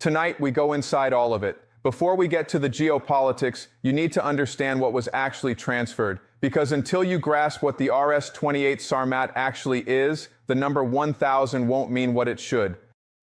Tonight, we go inside all of it. Before we get to the geopolitics, you need to understand what was actually transferred, because until you grasp what the RS-28 Sarmat actually is, the number 1000 won't mean what it should.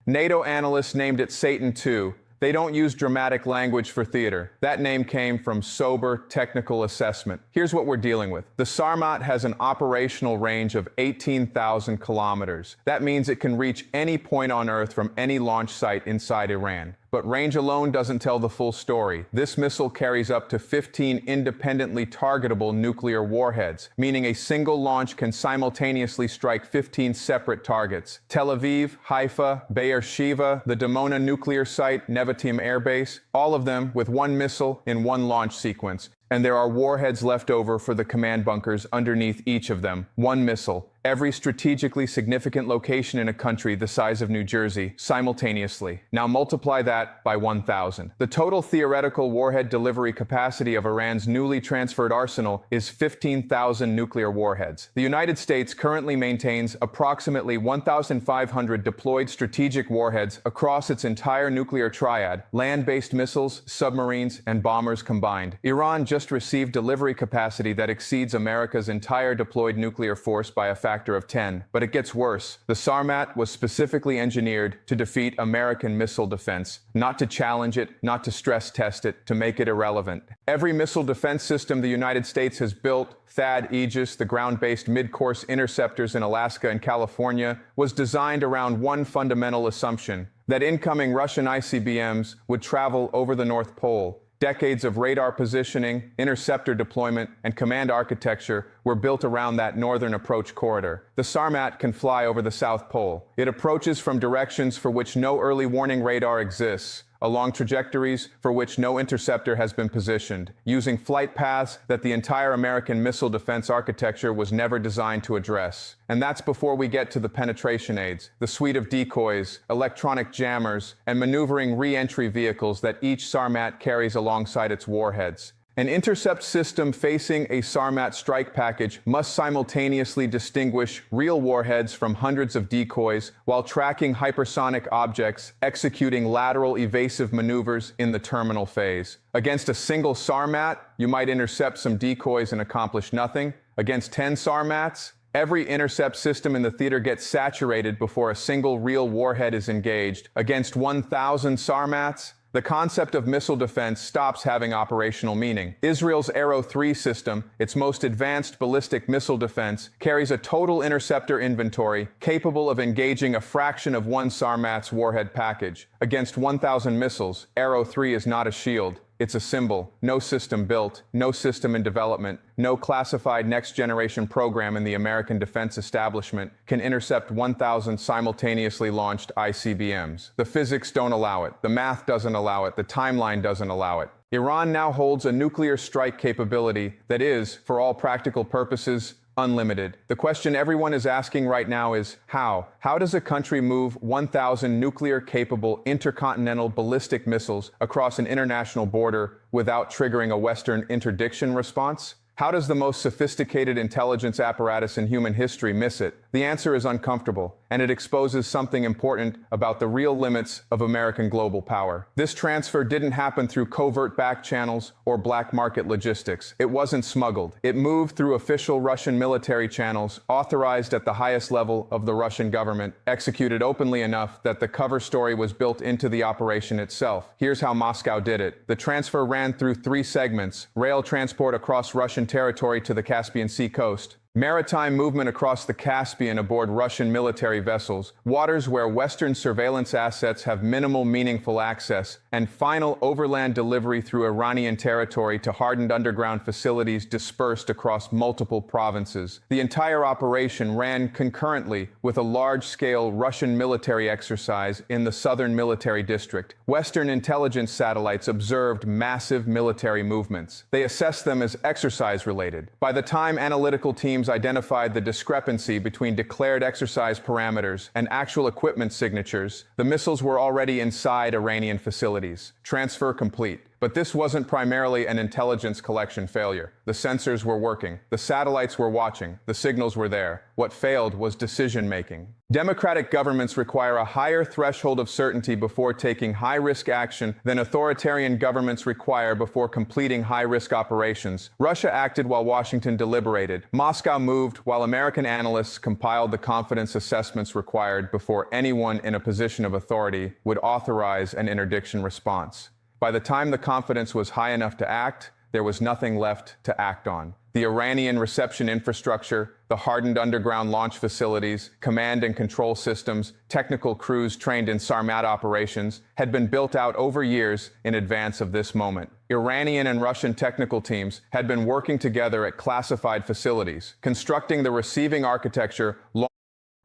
NATO analysts named it Satan II. They don't use dramatic language for theater. That name came from sober, technical assessment. Here's what we're dealing with. The Sarmat has an operational range of 18,000 kilometers. That means it can reach any point on Earth from any launch site inside Iran. But range alone doesn't tell the full story. This missile carries up to 15 independently targetable nuclear warheads, meaning a single launch can simultaneously strike 15 separate targets. Tel Aviv, Haifa, Be'er-Sheva, the Dimona nuclear site, Nevatim Air Base, all of them with one missile in one launch sequence. And there are warheads left over for the command bunkers underneath each of them. One missile. Every strategically significant location in a country the size of New Jersey, simultaneously. Now multiply that by 1,000. The total theoretical warhead delivery capacity of Iran's newly transferred arsenal is 15,000 nuclear warheads. The United States currently maintains approximately 1,500 deployed strategic warheads across its entire nuclear triad, land-based missiles, submarines, and bombers combined. Iran just received delivery capacity that exceeds America's entire deployed nuclear force by a factor of 10. But it gets worse. The Sarmat was specifically engineered to defeat American missile defense, not to challenge it, not to stress test it, to make it irrelevant. Every missile defense system the United States has built, THAAD, Aegis, the ground-based mid-course interceptors in Alaska and California, was designed around one fundamental assumption, that incoming Russian ICBMs would travel over the North Pole. Decades of radar positioning, interceptor deployment, and command architecture were built around that northern approach corridor. The Sarmat can fly over the South Pole. It approaches from directions for which no early warning radar exists, along trajectories for which no interceptor has been positioned, using flight paths that the entire American missile defense architecture was never designed to address. And that's before we get to the penetration aids, the suite of decoys, electronic jammers, and maneuvering re-entry vehicles that each Sarmat carries alongside its warheads. An intercept system facing a Sarmat strike package must simultaneously distinguish real warheads from hundreds of decoys while tracking hypersonic objects, executing lateral evasive maneuvers in the terminal phase. Against a single Sarmat, you might intercept some decoys and accomplish nothing. Against 10 Sarmats, every intercept system in the theater gets saturated before a single real warhead is engaged. Against 1,000 Sarmats, the concept of missile defense stops having operational meaning. Israel's Arrow 3 system, its most advanced ballistic missile defense, carries a total interceptor inventory capable of engaging a fraction of one Sarmat's warhead package. Against 1,000 missiles, Arrow 3 is not a shield. It's a symbol. No system built, no system in development, no classified next-generation program in the American defense establishment can intercept 1,000 simultaneously launched ICBMs. The physics don't allow it, the math doesn't allow it, the timeline doesn't allow it. Iran now holds a nuclear strike capability that is, for all practical purposes, unlimited. The question everyone is asking right now is, how? How does a country move 1,000 nuclear-capable intercontinental ballistic missiles across an international border without triggering a Western interdiction response? How does the most sophisticated intelligence apparatus in human history miss it? The answer is uncomfortable, and it exposes something important about the real limits of American global power. This transfer didn't happen through covert back channels or black market logistics. It wasn't smuggled. It moved through official Russian military channels, authorized at the highest level of the Russian government, executed openly enough that the cover story was built into the operation itself. Here's how Moscow did it. The transfer ran through 3 segments: rail transport across Russian territory to the Caspian Sea coast, maritime movement across the Caspian aboard Russian military vessels, waters where Western surveillance assets have minimal meaningful access, and final overland delivery through Iranian territory to hardened underground facilities dispersed across multiple provinces. The entire operation ran concurrently with a large-scale Russian military exercise in the Southern Military District. Western intelligence satellites observed massive military movements. They assessed them as exercise-related. By the time analytical teams identified the discrepancy between declared exercise parameters and actual equipment signatures, the missiles were already inside Iranian facilities. Transfer complete. But this wasn't primarily an intelligence collection failure. The sensors were working, the satellites were watching, the signals were there. What failed was decision-making. Democratic governments require a higher threshold of certainty before taking high-risk action than authoritarian governments require before completing high-risk operations. Russia acted while Washington deliberated. Moscow moved while American analysts compiled the confidence assessments required before anyone in a position of authority would authorize an interdiction response. By the time the confidence was high enough to act, there was nothing left to act on. The Iranian reception infrastructure, the hardened underground launch facilities, command and control systems, technical crews trained in Sarmat operations had been built out over years in advance of this moment. Iranian and Russian technical teams had been working together at classified facilities, constructing the receiving architecture.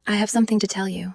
I have something to tell you.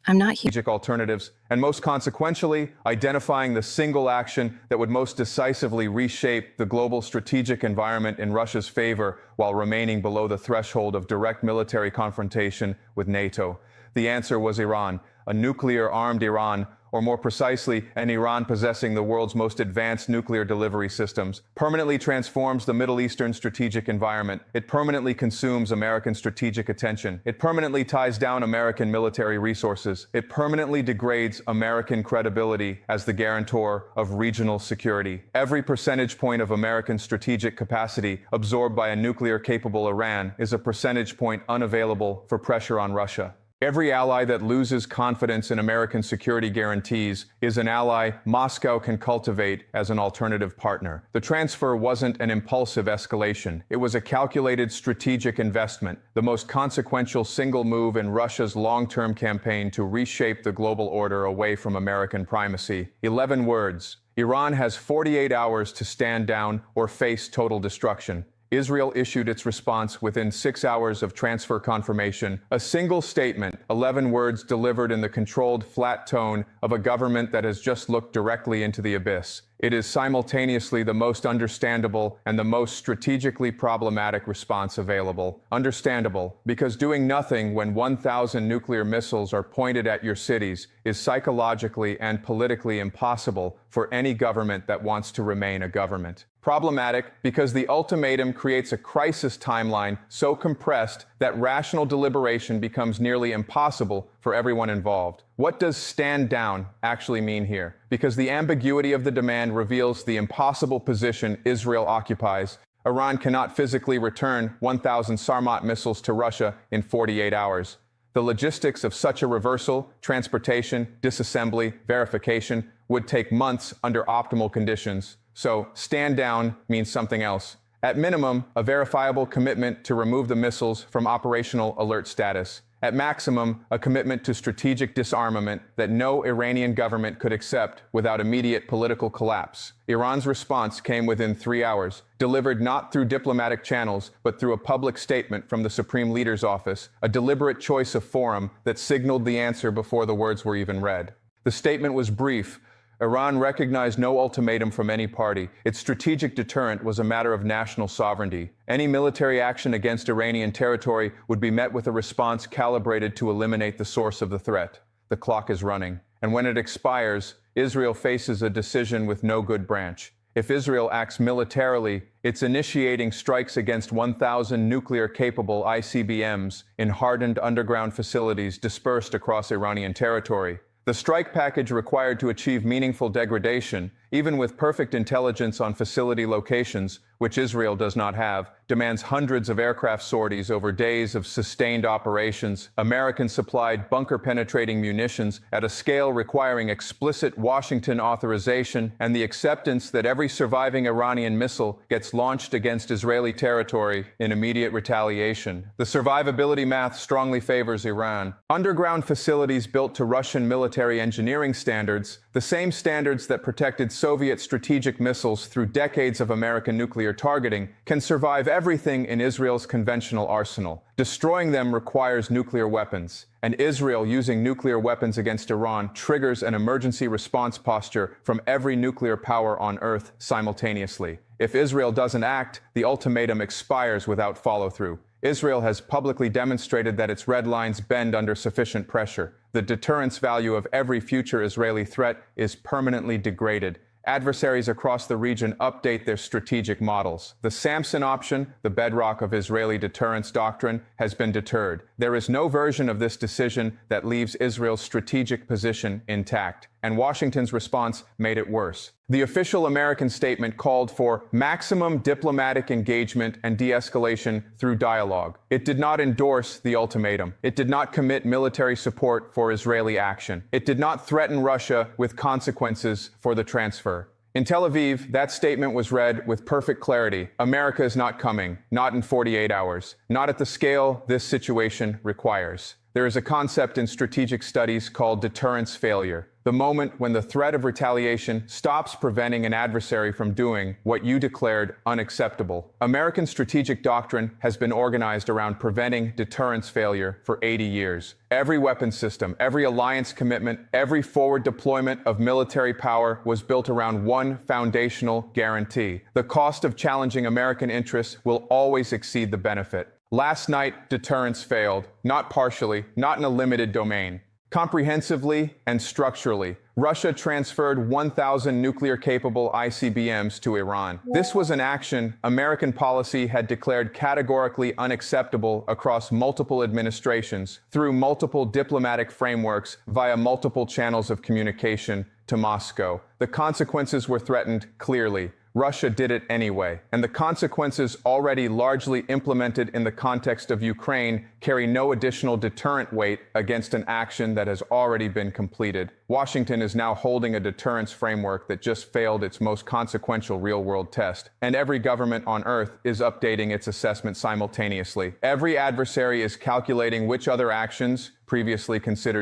I'm not here. Strategic alternatives, and most consequentially, identifying the single action that would most decisively reshape the global strategic environment in Russia's favor while remaining below the threshold of direct military confrontation with NATO. The answer was Iran, a nuclear-armed Iran, or more precisely, an Iran possessing the world's most advanced nuclear delivery systems, permanently transforms the Middle Eastern strategic environment. It permanently consumes American strategic attention. It permanently ties down American military resources. It permanently degrades American credibility as the guarantor of regional security. Every percentage point of American strategic capacity absorbed by a nuclear-capable Iran is a percentage point unavailable for pressure on Russia. Every ally that loses confidence in American security guarantees is an ally Moscow can cultivate as an alternative partner. The transfer wasn't an impulsive escalation. It was a calculated strategic investment, the most consequential single move in Russia's long-term campaign to reshape the global order away from American primacy. 11 words. Iran has 48 hours to stand down or face total destruction. Israel issued its response within 6 hours of transfer confirmation. A single statement, 11 words delivered in the controlled, flat tone of a government that has just looked directly into the abyss. It is simultaneously the most understandable and the most strategically problematic response available. Understandable, because doing nothing when 1,000 nuclear missiles are pointed at your cities is psychologically and politically impossible for any government that wants to remain a government. Problematic, because the ultimatum creates a crisis timeline so compressed that rational deliberation becomes nearly impossible for everyone involved. What does stand down actually mean here? Because the ambiguity of the demand reveals the impossible position Israel occupies. Iran cannot physically return 1,000 Sarmat missiles to Russia in 48 hours. The logistics of such a reversal, transportation, disassembly, verification, would take months under optimal conditions. So, stand down means something else. At minimum, a verifiable commitment to remove the missiles from operational alert status. At maximum, a commitment to strategic disarmament that no Iranian government could accept without immediate political collapse. Iran's response came within 3 hours, delivered not through diplomatic channels, but through a public statement from the Supreme Leader's office, a deliberate choice of forum that signaled the answer before the words were even read. The statement was brief. Iran recognized no ultimatum from any party. Its strategic deterrent was a matter of national sovereignty. Any military action against Iranian territory would be met with a response calibrated to eliminate the source of the threat. The clock is running. And when it expires, Israel faces a decision with no good branch. If Israel acts militarily, it's initiating strikes against 1,000 nuclear-capable ICBMs in hardened underground facilities dispersed across Iranian territory. The strike package required to achieve meaningful degradation, even with perfect intelligence on facility locations, which Israel does not have, demands hundreds of aircraft sorties over days of sustained operations, American-supplied bunker-penetrating munitions at a scale requiring explicit Washington authorization, and the acceptance that every surviving Iranian missile gets launched against Israeli territory in immediate retaliation. The survivability math strongly favors Iran. Underground facilities built to Russian military engineering standards, the same standards that protected Soviet strategic missiles through decades of American nuclear targeting, can survive everything in Israel's conventional arsenal. Destroying them requires nuclear weapons, and Israel using nuclear weapons against Iran triggers an emergency response posture from every nuclear power on Earth simultaneously. If Israel doesn't act, the ultimatum expires without follow-through. Israel has publicly demonstrated that its red lines bend under sufficient pressure. The deterrence value of every future Israeli threat is permanently degraded. adversaries across the region update their strategic models. The Samson option, the bedrock of Israeli deterrence doctrine, has been deterred. There is no version of this decision that leaves Israel's strategic position intact, and Washington's response made it worse. The official American statement called for maximum diplomatic engagement and de-escalation through dialogue. It did not endorse the ultimatum. It did not commit military support for Israeli action. It did not threaten Russia with consequences for the transfer. In Tel Aviv, that statement was read with perfect clarity. America is not coming, not in 48 hours, not at the scale this situation requires. There is a concept in strategic studies called deterrence failure. The moment when the threat of retaliation stops preventing an adversary from doing what you declared unacceptable. American strategic doctrine has been organized around preventing deterrence failure for 80 years. Every weapons system, every alliance commitment, every forward deployment of military power was built around one foundational guarantee. The cost of challenging American interests will always exceed the benefit. Last night, deterrence failed, not partially, not in a limited domain. Comprehensively and structurally, Russia transferred 1,000 nuclear-capable ICBMs to Iran. This was an action American policy had declared categorically unacceptable across multiple administrations, through multiple diplomatic frameworks, via multiple channels of communication to Moscow. The consequences were threatened clearly. Russia did it anyway, and the consequences already largely implemented in the context of Ukraine carry no additional deterrent weight against an action that has already been completed. Washington is now holding a deterrence framework that just failed its most consequential real-world test, and every government on Earth is updating its assessment simultaneously. Every adversary is calculating which other actions, previously considered